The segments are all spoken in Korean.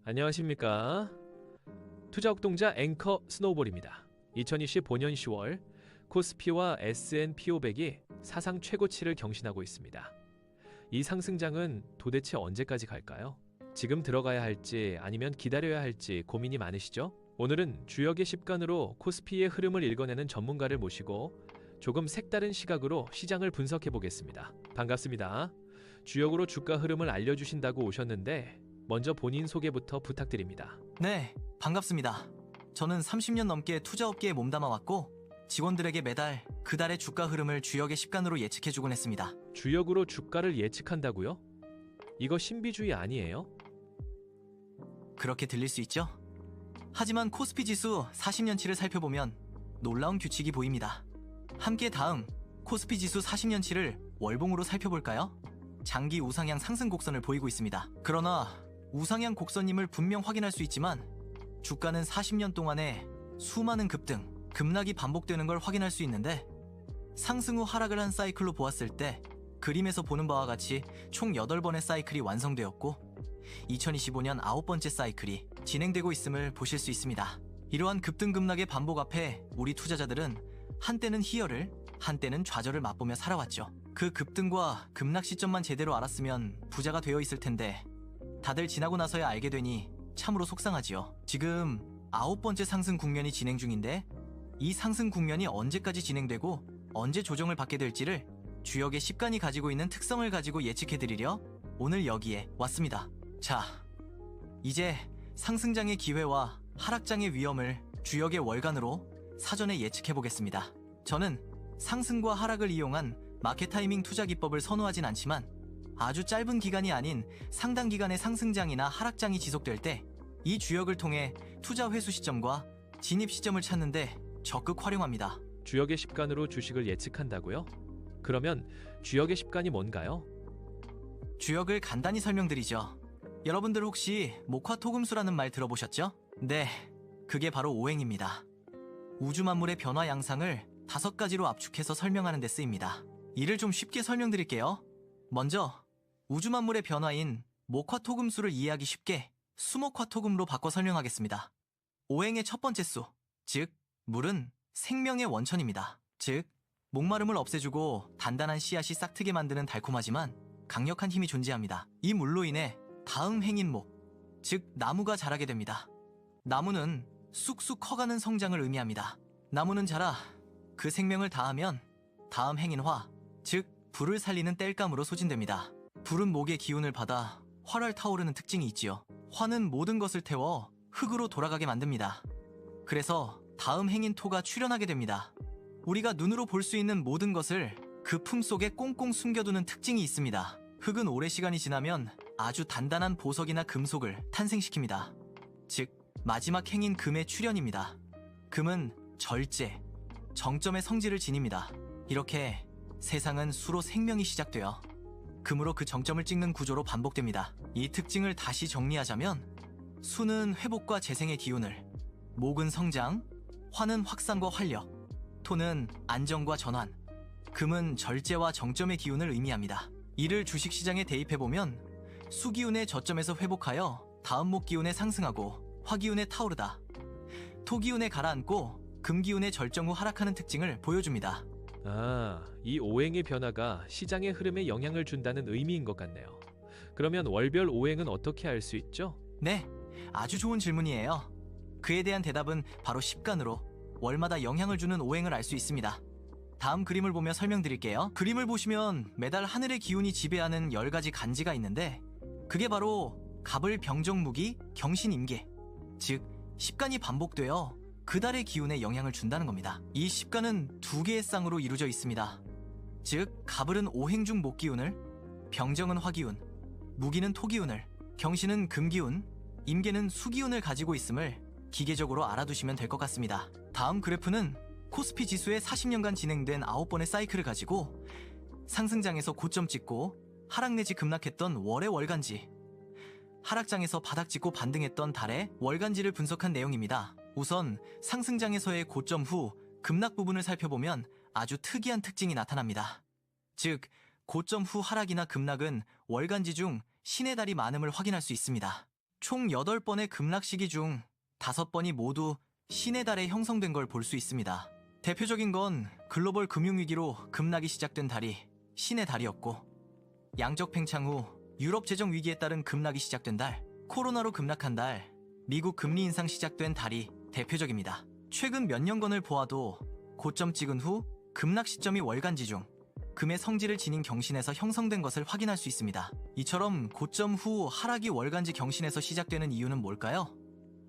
안녕하십니까. 투자옥동자 앵커 스노우볼입니다. 2025년 10월 코스피와 S&P 500이 사상 최고치를 경신하고 있습니다. 이 상승장은 도대체 언제까지 갈까요? 지금 들어가야 할지 아니면 기다려야 할지 고민이 많으시죠? 오늘은 주역의 십간으로 코스피의 흐름을 읽어내는 전문가를 모시고 조금 색다른 시각으로 시장을 분석해 보겠습니다. 반갑습니다. 주역으로 주가 흐름을 알려주신다고 오셨는데 먼저 본인 소개부터 부탁드립니다. 네, 반갑습니다. 저는 30년 넘게 투자업계에 몸담아왔고 직원들에게 매달 그달의 주가 흐름을 주역의 십간으로 예측해주곤 했습니다. 주역으로 주가를 예측한다고요? 이거 신비주의 아니에요? 그렇게 들릴 수 있죠? 하지만 코스피 지수 40년치를 살펴보면 놀라운 규칙이 보입니다. 함께 다음 코스피 지수 40년치를 월봉으로 살펴볼까요? 장기 우상향 상승 곡선을 보이고 있습니다. 그러나 우상향 곡선임을 분명 확인할 수 있지만 주가는 40년 동안에 수많은 급등, 급락이 반복되는 걸 확인할 수 있는데 상승 후 하락을 한 사이클로 보았을 때 그림에서 보는 바와 같이 총 8번의 사이클이 완성되었고 2025년 9번째 사이클이 진행되고 있음을 보실 수 있습니다. 이러한 급등급락의 반복 앞에 우리 투자자들은 한때는 희열을, 한때는 좌절을 맛보며 살아왔죠. 그 급등과 급락 시점만 제대로 알았으면 부자가 되어 있을 텐데 다들 지나고 나서야 알게 되니 참으로 속상하지요. 지금 9번째 상승 국면이 진행 중인데 이 상승 국면이 언제까지 진행되고 언제 조정을 받게 될지를 주역의 십간이 가지고 있는 특성을 가지고 예측해드리려 오늘 여기에 왔습니다. 자, 이제 상승장의 기회와 하락장의 위험을 주역의 월간으로 사전에 예측해보겠습니다. 저는 상승과 하락을 이용한 마켓 타이밍 투자 기법을 선호하진 않지만 아주 짧은 기간이 아닌 상당 기간의 상승장이나 하락장이 지속될 때 이 주역을 통해 투자 회수 시점과 진입 시점을 찾는데 적극 활용합니다. 주역의 십간으로 주식을 예측한다고요? 그러면 주역의 십간이 뭔가요? 주역을 간단히 설명드리죠. 여러분들 혹시 목화토금수라는 말 들어보셨죠? 네, 그게 바로 오행입니다. 우주 만물의 변화 양상을 5가지로 압축해서 설명하는 데 쓰입니다. 이를 좀 쉽게 설명드릴게요. 먼저 우주 만물의 변화인 목화토금수를 이해하기 쉽게 수목화토금으로 바꿔 설명하겠습니다. 오행의 첫 번째 수, 즉 물은 생명의 원천입니다. 즉 목마름을 없애주고 단단한 씨앗이 싹트게 만드는 달콤하지만 강력한 힘이 존재합니다. 이 물로 인해 다음 행인 목, 즉 나무가 자라게 됩니다. 나무는 쑥쑥 커가는 성장을 의미합니다. 나무는 자라 그 생명을 다하면 다음 행인 화, 즉 불을 살리는 땔감으로 소진됩니다. 불은 목의 기운을 받아 활활 타오르는 특징이 있지요. 화는 모든 것을 태워 흙으로 돌아가게 만듭니다. 그래서 다음 행인 토가 출현하게 됩니다. 우리가 눈으로 볼 수 있는 모든 것을 그 품속에 꽁꽁 숨겨두는 특징이 있습니다. 흙은 오랜 시간이 지나면 아주 단단한 보석이나 금속을 탄생시킵니다. 즉 마지막 행인 금의 출현입니다. 금은 절제, 정점의 성질을 지닙니다. 이렇게 세상은 수로 생명이 시작되어 금으로 그 정점을 찍는 구조로 반복됩니다. 이 특징을 다시 정리하자면 수는 회복과 재생의 기운을, 목은 성장, 화는 확산과 활력, 토는 안정과 전환, 금은 절제와 정점의 기운을 의미합니다. 이를 주식시장에 대입해보면 수기운의 저점에서 회복하여 다음 목기운에 상승하고 화기운에 타오르다, 토기운에 가라앉고 금기운의 절정 후 하락하는 특징을 보여줍니다. 이 오행의 변화가 시장의 흐름에 영향을 준다는 의미인 것 같네요. 그러면 월별 오행은 어떻게 알 수 있죠? 네, 아주 좋은 질문이에요. 그에 대한 대답은 바로 십간으로 월마다 영향을 주는 오행을 알 수 있습니다. 다음 그림을 보며 설명드릴게요. 그림을 보시면 매달 하늘의 기운이 지배하는 10가지 간지가 있는데 그게 바로 갑을 병정무기 경신임계, 즉 십간이 반복되어 그달의 기운에 영향을 준다는 겁니다. 이 십간은 2개의 쌍으로 이루어져 있습니다. 즉 갑을은 오행 중 목기운을, 병정은 화기운, 무기는 토기운을, 경신은 금기운, 임계는 수기운을 가지고 있음을 기계적으로 알아두시면 될 것 같습니다. 다음 그래프는 코스피 지수의 40년간 진행된 9번의 사이클을 가지고 상승장에서 고점 찍고 하락 내지 급락했던 월의 월간지, 하락장에서 바닥 찍고 반등했던 달의 월간지를 분석한 내용입니다. 우선 상승장에서의 고점 후 급락 부분을 살펴보면 아주 특이한 특징이 나타납니다. 즉 고점 후 하락이나 급락은 월간지 중 신의 달이 많음을 확인할 수 있습니다. 총 8번의 급락 시기 중 5번이 모두 신의 달에 형성된 걸 볼 수 있습니다. 대표적인 건 글로벌 금융위기로 급락이 시작된 달이 신의 달이었고, 양적 팽창 후 유럽 재정 위기에 따른 급락이 시작된 달, 코로나로 급락한 달, 미국 금리 인상 시작된 달이 대표적입니다. 최근 몇 년간을 보아도 고점 찍은 후 급락 시점이 월간지 중 금의 성질을 지닌 경신에서 형성된 것을 확인할 수 있습니다. 이처럼 고점 후 하락이 월간지 경신에서 시작되는 이유는 뭘까요?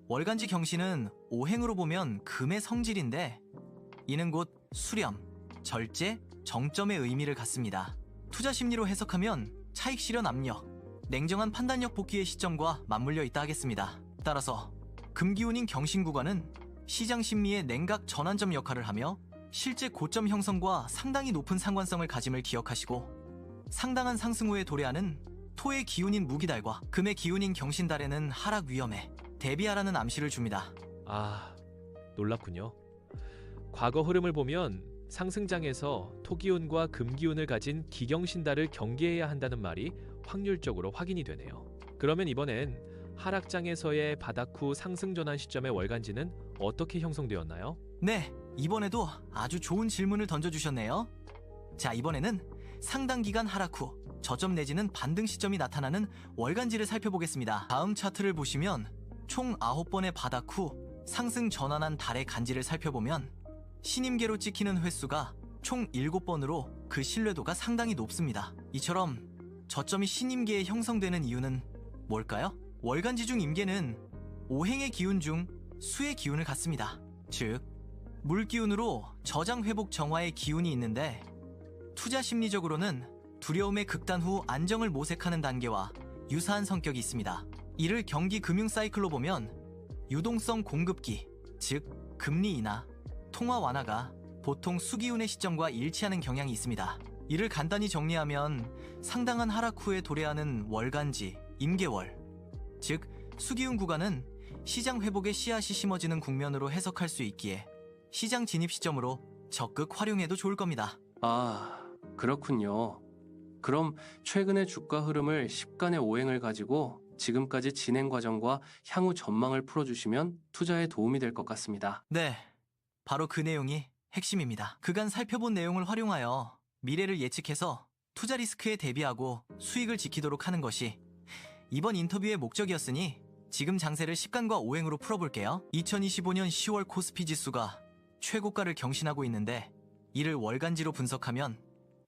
월간지 경신은 오행으로 보면 금의 성질인데, 이는 곧 수렴, 절제, 정점의 의미를 갖습니다. 투자 심리로 해석하면 차익 실현 압력, 냉정한 판단력 복귀의 시점과 맞물려 있다 하겠습니다. 따라서 금기운인 경신 구간은 시장 심리의 냉각 전환점 역할을 하며 실제 고점 형성과 상당히 높은 상관성을 가짐을 기억하시고, 상당한 상승 후에 도래하는 토의 기운인 무기달과 금의 기운인 경신달에는 하락 위험에 대비하라는 암시를 줍니다. 아, 놀랍군요. 과거 흐름을 보면 상승장에서 토기운과 금기운을 가진 기경신달을 경계해야 한다는 말이 확률적으로 확인이 되네요. 그러면 이번엔 하락장에서의 바닥 후 상승 전환 시점의 월간지는 어떻게 형성되었나요? 네, 이번에도 아주 좋은 질문을 던져주셨네요. 자, 이번에는 상당 기간 하락 후 저점 내지는 반등 시점이 나타나는 월간지를 살펴보겠습니다. 다음 차트를 보시면 총 9번의 바닥 후 상승 전환한 달의 간지를 살펴보면 신임계로 찍히는 횟수가 총 7번으로 그 신뢰도가 상당히 높습니다. 이처럼 저점이 신임계에 형성되는 이유는 뭘까요? 월간지 중 임계는 오행의 기운 중 수의 기운을 갖습니다. 즉, 물기운으로 저장 회복 정화의 기운이 있는데, 투자 심리적으로는 두려움의 극단 후 안정을 모색하는 단계와 유사한 성격이 있습니다. 이를 경기 금융 사이클로 보면 유동성 공급기, 즉 금리 인하, 통화 완화가 보통 수기운의 시점과 일치하는 경향이 있습니다. 이를 간단히 정리하면 상당한 하락 후에 도래하는 월간지, 임계월, 즉 수기운 구간은 시장 회복의 씨앗이 심어지는 국면으로 해석할 수 있기에 시장 진입 시점으로 적극 활용해도 좋을 겁니다. 아, 그렇군요. 그럼 최근의 주가 흐름을 10간의 오행을 가지고 지금까지 진행 과정과 향후 전망을 풀어주시면 투자에 도움이 될 것 같습니다. 네, 바로 그 내용이 핵심입니다. 그간 살펴본 내용을 활용하여 미래를 예측해서 투자 리스크에 대비하고 수익을 지키도록 하는 것이 이번 인터뷰의 목적이었으니 지금 장세를 10간과 오행으로 풀어볼게요. 2025년 10월 코스피 지수가 최고가를 경신하고 있는데, 이를 월간지로 분석하면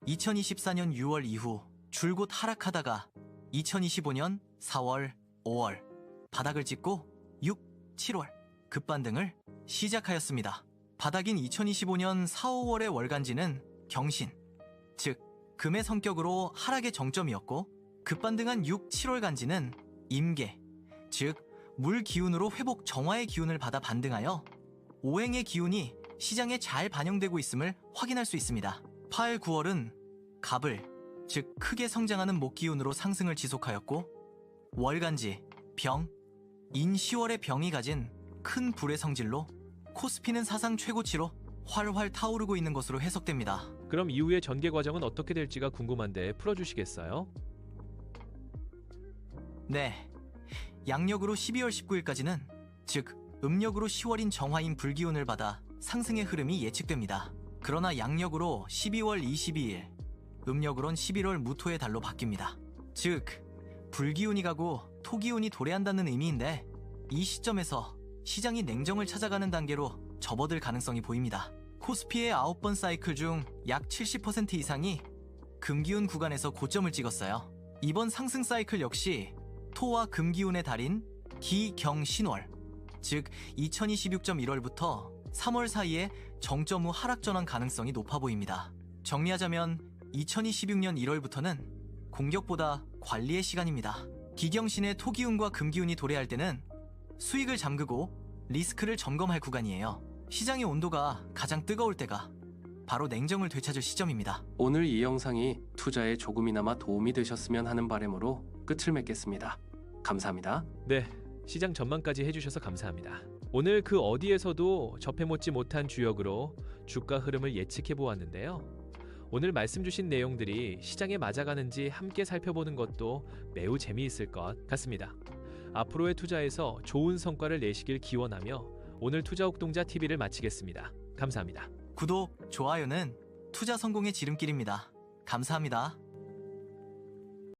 2024년 6월 이후 줄곧 하락하다가 2025년 4월, 5월 바닥을 찍고 6, 7월 급반등을 시작하였습니다. 바닥인 2025년 4, 5월의 월간지는 경신, 즉 금의 성격으로 하락의 정점이었고, 급반등한 6, 7월 간지는 임계, 즉 물 기운으로 회복 정화의 기운을 받아 반등하여 오행의 기운이 시장에 잘 반영되고 있음을 확인할 수 있습니다. 8, 9월은 갑을, 즉 크게 성장하는 목 기운으로 상승을 지속하였고, 월간지, 병, 인 10월의 병이 가진 큰 불의 성질로 코스피는 사상 최고치로 활활 타오르고 있는 것으로 해석됩니다. 그럼 이후의 전개 과정은 어떻게 될지가 궁금한데 풀어주시겠어요? 네, 양력으로 12월 19일까지는, 즉 음력으로 10월인 정화인 불기운을 받아 상승의 흐름이 예측됩니다. 그러나 양력으로 12월 22일, 음력으론 11월 무토의 달로 바뀝니다. 즉 불기운이 가고 토기운이 도래한다는 의미인데, 이 시점에서 시장이 냉정을 찾아가는 단계로 접어들 가능성이 보입니다. 코스피의 9번 사이클 중 약 70% 이상이 금기운 구간에서 고점을 찍었어요. 이번 상승 사이클 역시 토와 금기운의 달인 기경신월, 즉 2026점 1월부터 3월 사이에 정점 후 하락 전환 가능성이 높아 보입니다. 정리하자면 2026년 1월부터는 공격보다 관리의 시간입니다. 기경신의 토기운과 금기운이 도래할 때는 수익을 잠그고 리스크를 점검할 구간이에요. 시장의 온도가 가장 뜨거울 때가 바로 냉정을 되찾을 시점입니다. 오늘 이 영상이 투자에 조금이나마 도움이 되셨으면 하는 바람으로 끝을 맺겠습니다. 감사합니다. 네, 시장 전망까지 해주셔서 감사합니다. 오늘 그 어디에서도 접해먹지 못한 주역으로 주가 흐름을 예측해 보았는데요. 오늘 말씀 주신 내용들이 시장에 맞아가는지 함께 살펴보는 것도 매우 재미있을 것 같습니다. 앞으로의 투자에서 좋은 성과를 내시길 기원하며 오늘 투자옥동자 TV를 마치겠습니다. 감사합니다. 구독, 좋아요는 투자 성공의 지름길입니다. 감사합니다.